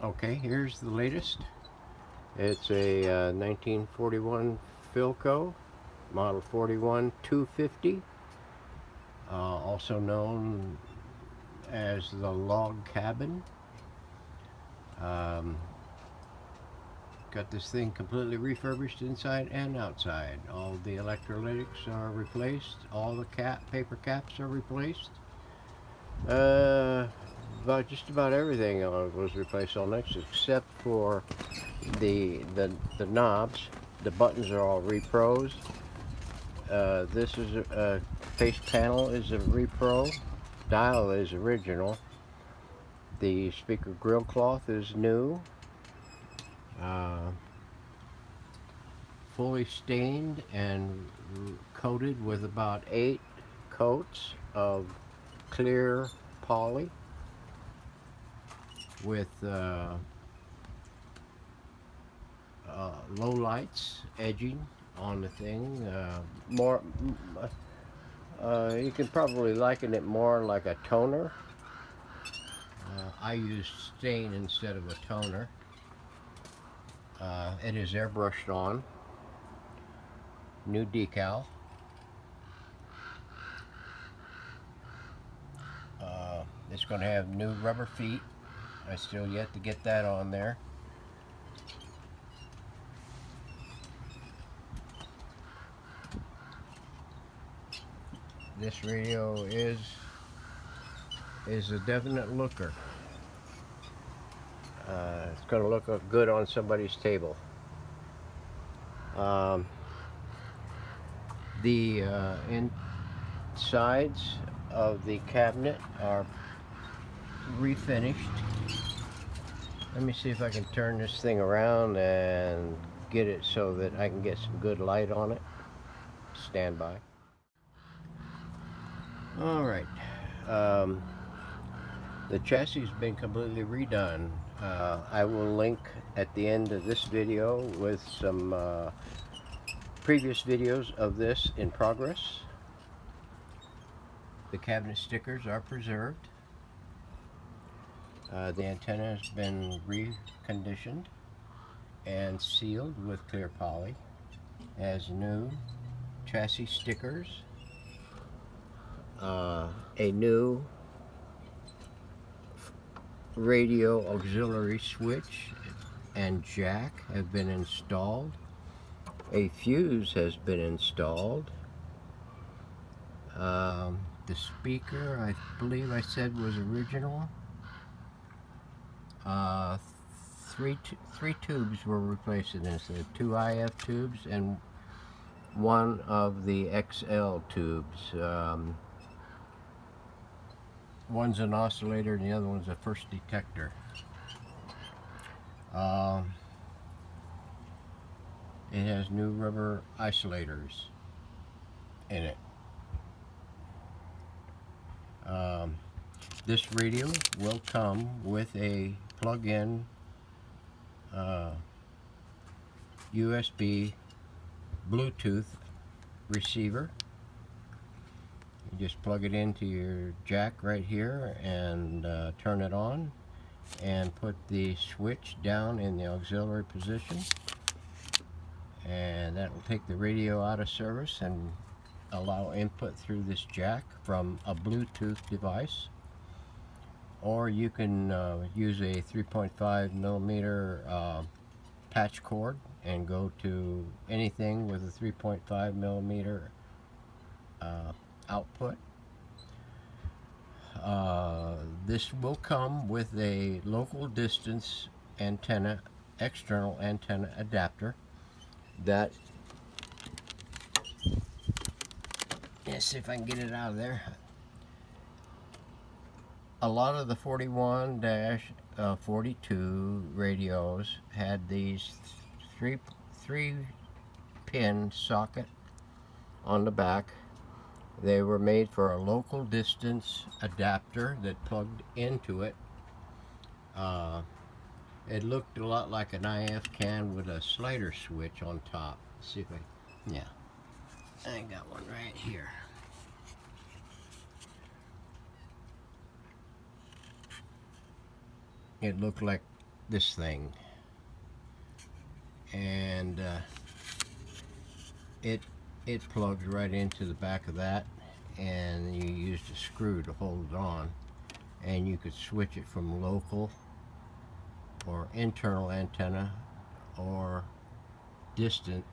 Okay, here's the latest. It's a 1941 Philco, model 41 250, also known as the log cabin. Um, Got this thing completely refurbished inside and outside. All the electrolytics are replaced. All the paper caps are replaced. Uh, just about everything was replaced on next, except for the knobs. The buttons are all repros. This is a face panel is a repro. Dial is original. The speaker grill cloth is new. Uh, Fully stained and coated with about 8 coats of clear poly with low lights edging on the thing. You can probably liken it more like a toner. I use stain instead of a toner. It is airbrushed on. New decal. It's going to have new rubber feet. I still yet to get that on there. This radio is a definite looker. It's going to look good on somebody's table. The insides of the cabinet are refinished. Let me see if I can turn this thing around and get it so that I can get some good light on it. Stand by. All right. Um, the chassis has been completely redone. I will link at the end of this video with some previous videos of this in progress. The cabinet stickers are preserved. The antenna has been reconditioned and sealed with clear poly. As new chassis stickers, a new radio auxiliary switch and jack have been installed. A fuse has been installed. The speaker, I believe I said, was original. Three tubes were replaced in this. There are 2 IF tubes and 1 of the XL tubes. One's an oscillator and the other one's a first detector. It has new rubber isolators in it. This radio will come with a plug-in USB Bluetooth receiver. You just plug it into your jack right here and turn it on and put the switch down in the auxiliary position, and that will take the radio out of service and allow input through this jack from a Bluetooth device. Or you can use a 3.5 millimeter patch cord and go to anything with a 3.5 millimeter output. This will come with a local distance antenna, external antenna adapter that, let's see if I can get it out of there. A lot of the 41-42 radios had these three pin socket on the back. They were made for a local distance adapter that plugged into it. It looked a lot like an IF can with a slider switch on top. Let's see if yeah, I got one right here. It looked like this thing, and it plugs right into the back of that, and you use the screw to hold it on, and you could switch it from local or internal antenna or distant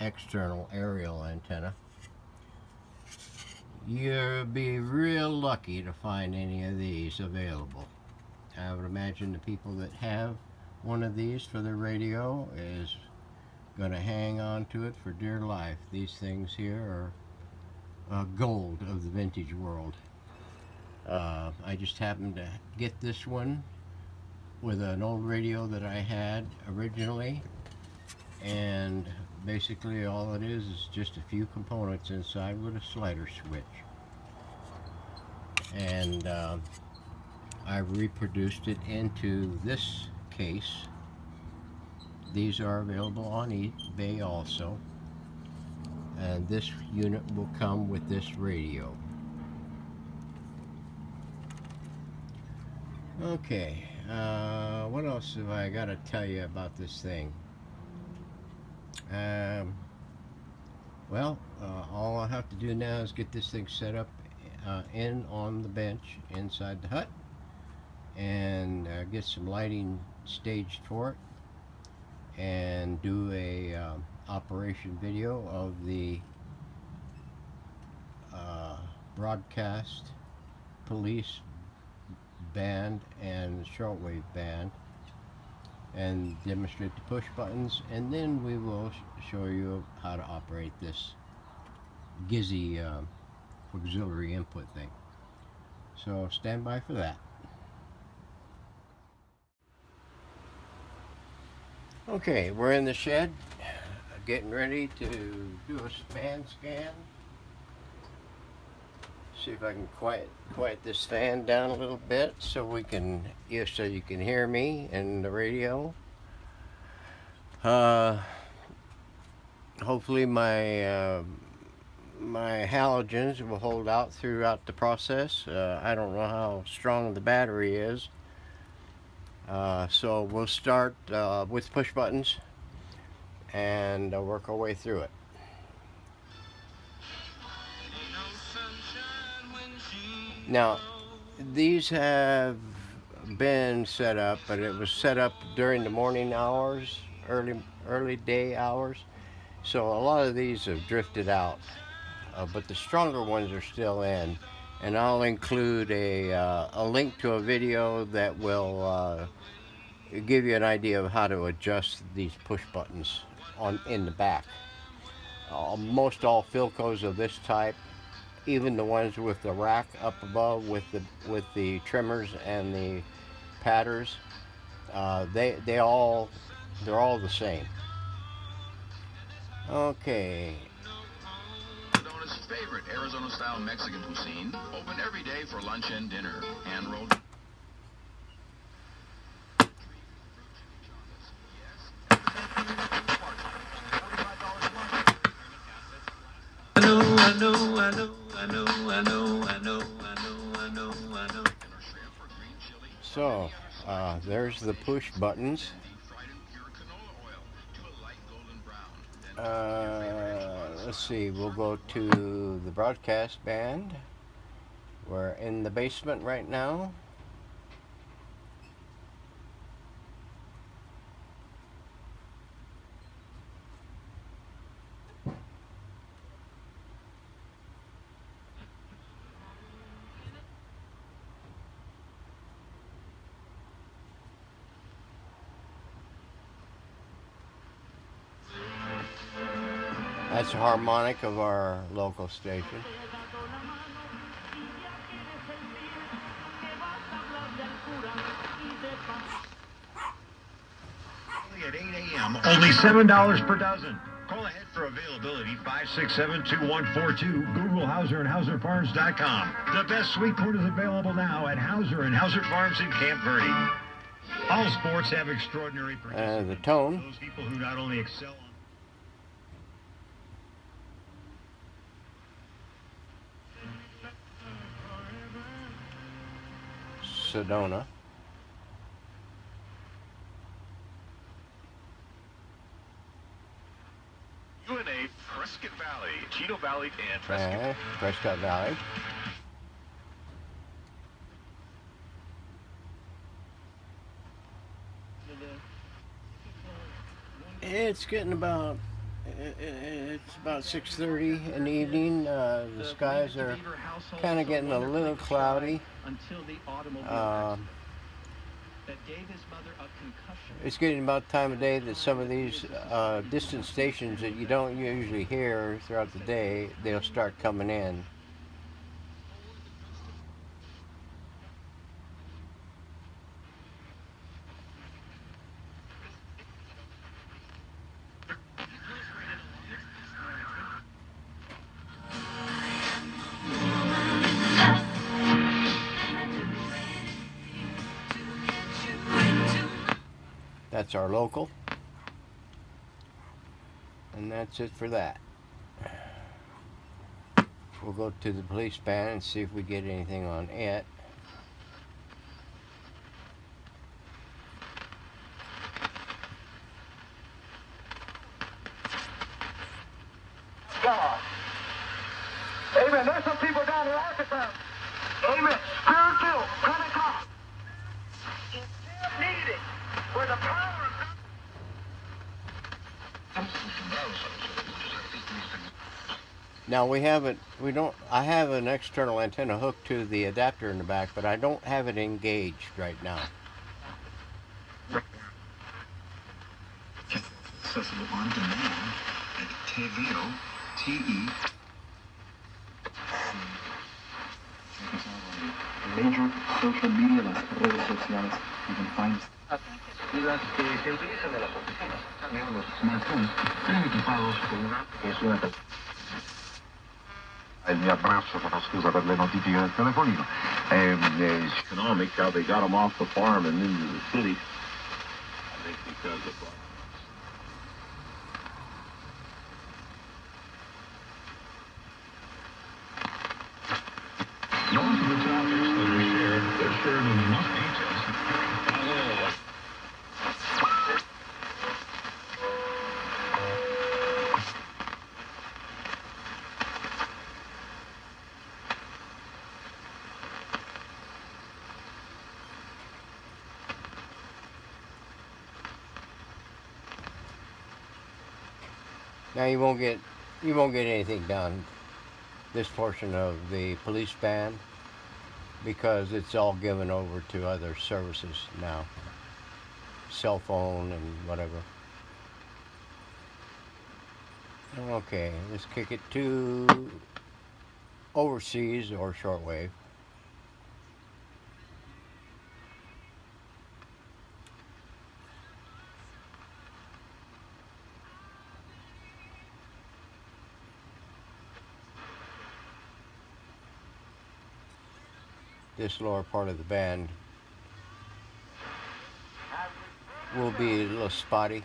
external aerial antenna. You'll be real lucky to find any of these available. I would imagine the people that have one of these for their radio is going to hang on to it for dear life. These things here are gold of the vintage world. I just happened to get this one with an old radio that I had originally, and basically all it is just a few components inside with a slider switch, and I reproduced it into this case. These are available on eBay also, and this unit will come with this radio. Okay, what else have I got to tell you about this thing? Well, all I have to do now is get this thing set up in on the bench inside the hut, and get some lighting staged for it, and do a operation video of the broadcast police band and shortwave band, and demonstrate the push buttons, and then we will show you how to operate this Gizzy auxiliary input thing. So stand by for that. Okay, we're in the shed getting ready to do a band scan. See if I can quiet this fan down a little bit so we can, so you can hear me and the radio. Hopefully my my halogens will hold out throughout the process. I don't know how strong the battery is, so we'll start with push buttons and work our way through it. Now, these have been set up, but it was set up during the morning hours, early day hours, so a lot of these have drifted out, but the stronger ones are still in, and I'll include a link to a video that will give you an idea of how to adjust these push buttons in the back. Most all Philcos of this type, even the ones with the rack up above with the trimmers and the padders, they're all the same. Okay. Sedona's favorite Arizona-style Mexican cuisine, open every day for lunch and dinner. Hand-rolled. So, there's the push buttons. Let's see, we'll go to the broadcast band. We're in the basement right now. That's a harmonic of our local station. At 8 a.m. Only $7 per dozen. Call ahead for availability, 567-2142. Google Hauser and HauserFarms.com. The best sweet corn is available now at Hauser and Hauser Farms in Camp Verde. All sports have extraordinary participants. The tone. Those people who not only excel on Sedona. Valley, Chino Valley, and Prescott. Okay, Prescott Valley. It's getting about, it's about 6:30 in the evening. The skies are kind of getting a little cloudy. It's getting about the time of day that some of these distant stations that you don't usually hear throughout the day, they'll start coming in. That's our local. And that's it for that. We'll go to the police band and see if we get anything on it. God. Amen. There's some people down in Arkansas. Amen. Spiritual Pentecost. It's still needed. Where the power of God. Now I have an external antenna hooked to the adapter in the back, but I don't have it engaged right now. Accessible on demand at TVO, T-E. Major social media, las redes sociales, you can find. Y las que se utilizan en las oficinas. También los smartphones están equipados con una que es una. Mi abbraccio per la scusa per le notifiche del telefonino. Economic, how they got them off the farm and into the city. I think because of Most of the topics that are shared, they're shared with enough details. Now you won't get anything done this portion of the police band because it's all given over to other services now, cell phone and whatever. Okay, let's kick it to overseas or shortwave. This lower part of the band will be a little spotty.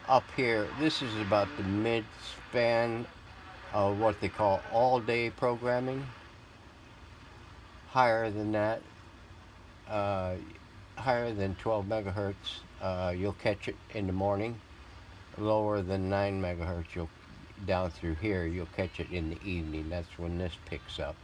Up here, this is about the mid-span of what they call all-day programming. Higher than that, higher than 12 megahertz, you'll catch it in the morning. Lower than 9 megahertz, down through here, you'll catch it in the evening. That's when this picks up.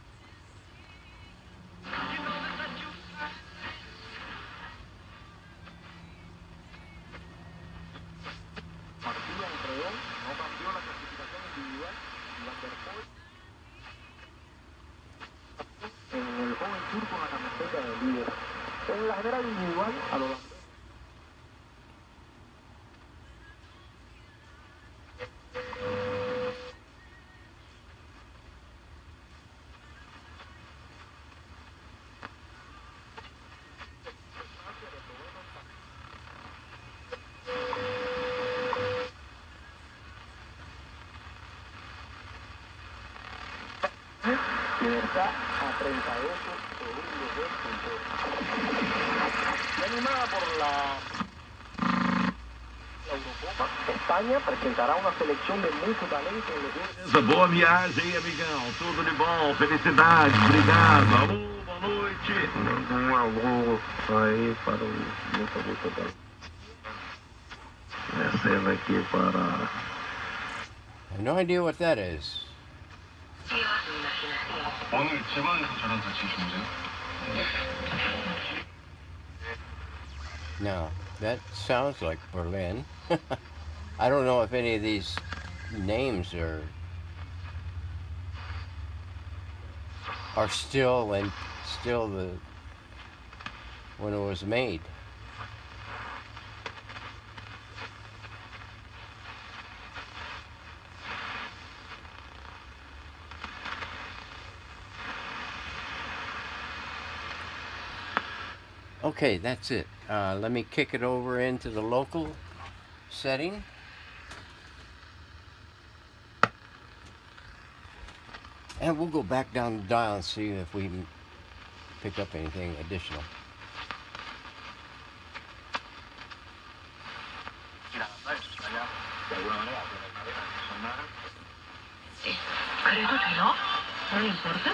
Libertad a 38 segundos del punto. Animada por la Eurocopa, España presentará una selección de mucho talento en los essa boa viagem aí, amigão. Tudo de bom, felicidade, obrigado. Alô, boa noite. Alô aí para o motorista da. Descendo aqui para I have no idea what that is. 오늘 집안에서 자란 자취 중이세요? No, that sounds like Berlin. I don't know if any of these names are still the when it was made. Okay, that's it. Let me kick it over into the local setting. And we'll go back down the dial and see if we can pick up anything additional. 그래도 돼요? No importa.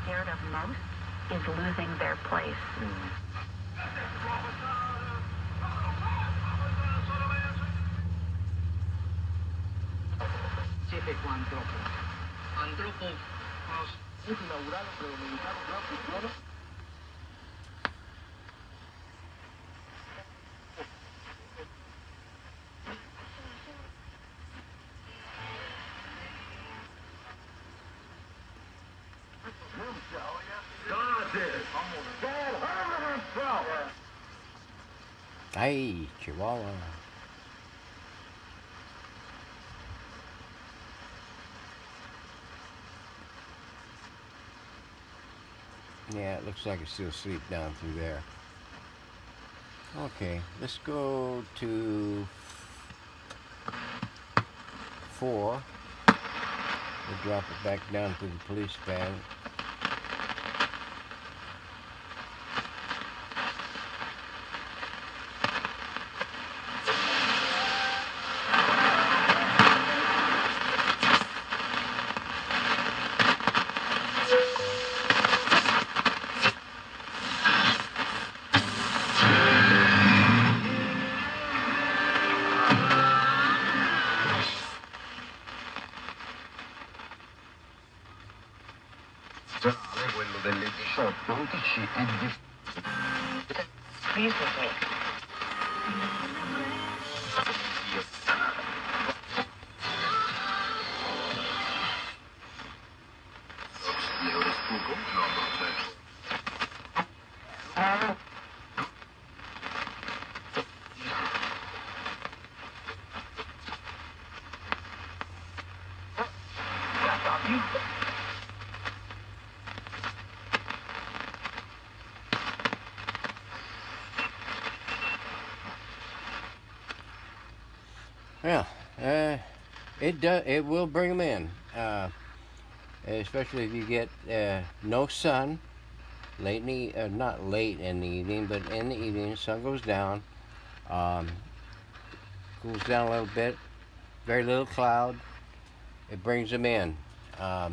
Scared of most is losing their place. Típico antrópogo. Es inaugurado predominado blanco. Ay, Chihuahua. Yeah, it looks like it's still asleep down through there. Okay, let's go to 4. We'll drop it back down to the police van. Quello delle 18, 11 e 10. Please with me. Yeah, it will bring them in, especially if you get no sun late in the not late in the evening, but in the evening, the sun goes down, cools down a little bit, very little cloud. It brings them in. Now,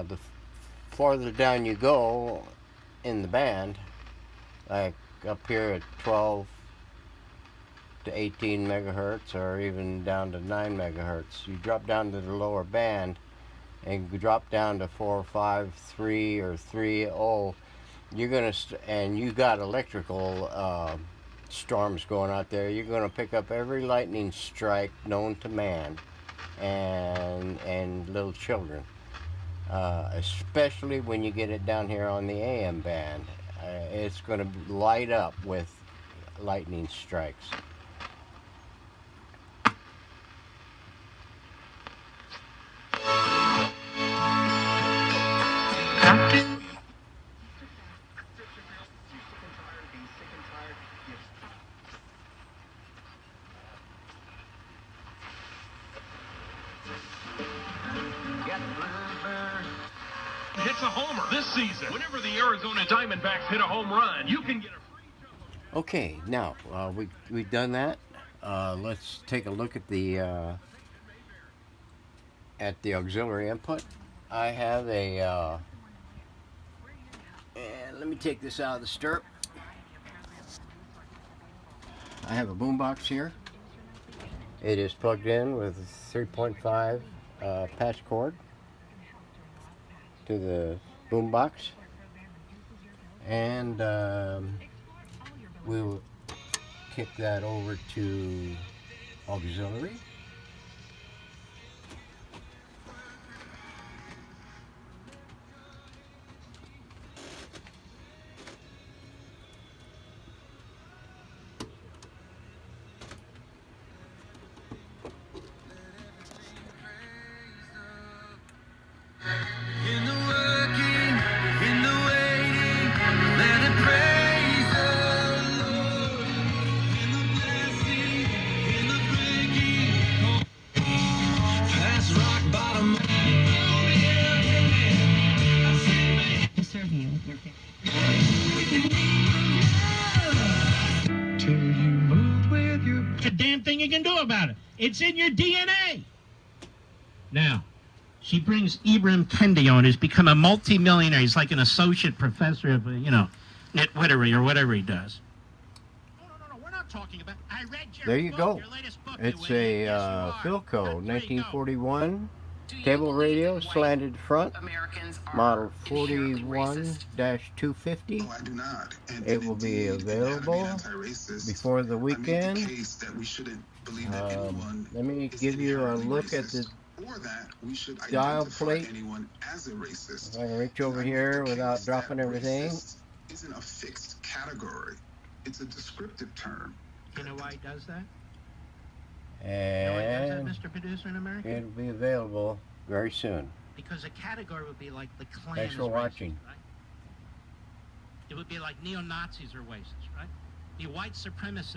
the farther down you go in the band, like up here at 12 to 18 megahertz or even down to 9 megahertz, you drop down to the lower band and you drop down to 4, 5, 3 or 3.0, you're gonna and you got electrical storms going out there, you're gonna pick up every lightning strike known to man and little children, especially when you get it down here on the AM band. It's going to light up with lightning strikes. Diamondbacks a homer this season. Whenever the Arizona Diamondbacks hit a home run, you can get a free shovel. Okay, now we've done that. Let's take a look at the auxiliary input. I have a and let me take this out of the stirrup. I have a boombox here. It is plugged in with a 3.5 patch cord to the boombox, and we'll kick that over to auxiliary. A damn thing you can do about it. It's in your DNA. Now, she brings Ibram Kendi on, who's become a multimillionaire. He's like an associate professor of, Wittery or whatever he does. No, we're not talking about. I read your There you book, go. your latest book. It's you a Yes, you are. Philco There you go. 1941 cable radio, slanted front, model 41-250. No, I do not. And It will be available before the weekend. Let me give you a look at the dial plate. If I can reach over here without dropping everything. Isn't a fixed category. It's a descriptive term. You know why he does that? And Mr. Producer in America? it'll be available very soon. Because a category would be like the Klan. Thanks for is racist, watching. right? It would be like neo-Nazis are racist, right? The white supremacists.